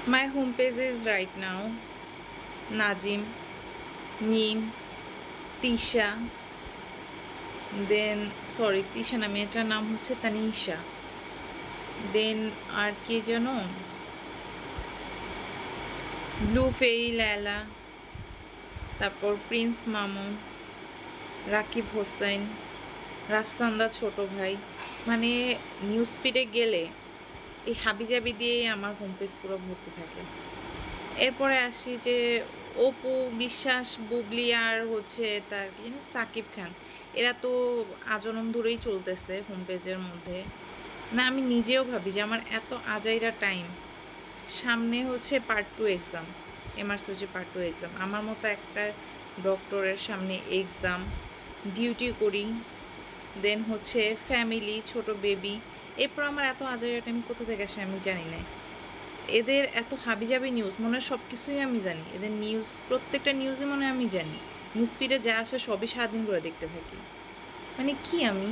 My home page is right now Najim, Meme, Tisha, then sorry Tisha না মেয়েটার নাম হচ্ছে তানিশা, দেন আর কে যেন ব্লু ফেরি লেলা, তারপর প্রিন্স মামুন, রাকিব হোসেন, রাফসান্দা ছোট ভাই। মানে নিউজ ফিডে গেলে এই হাবিজাবি দিয়েই আমার হোম পেজ পুরো ভর্তি থাকে। এরপরে আসি যে অপু বিশ্বাস, বুবলি আর হচ্ছে তার কি জানি সাকিব খান, এরা তো আজনম ধরেই চলতেছে হোম পেজের মধ্যে। না আমি নিজেও ভাবি যে আমার এত আজাইরা টাইম, সামনে হচ্ছে পার্ট 2 এক্সাম, এমআরসিজি পার্ট 2 এক্সাম, আমার মতো একটা ডক্টরের সামনে এক্সাম, ডিউটি করি, দেন হচ্ছে ফ্যামিলি, ছোট বেবি, এরপর আমার এত আজাইরা টাইম কোথা থেকে আসে আমি জানি না। এদের এত হাবিজাবি নিউজ, মনে হয় সব কিছুই আমি জানি, এদের নিউজ প্রত্যেকটা নিউজই মনে হয় আমি জানি, নিউজ ফিডে যা আসে সবই সারাদিন করে দেখতে থাকি। মানে কি আমি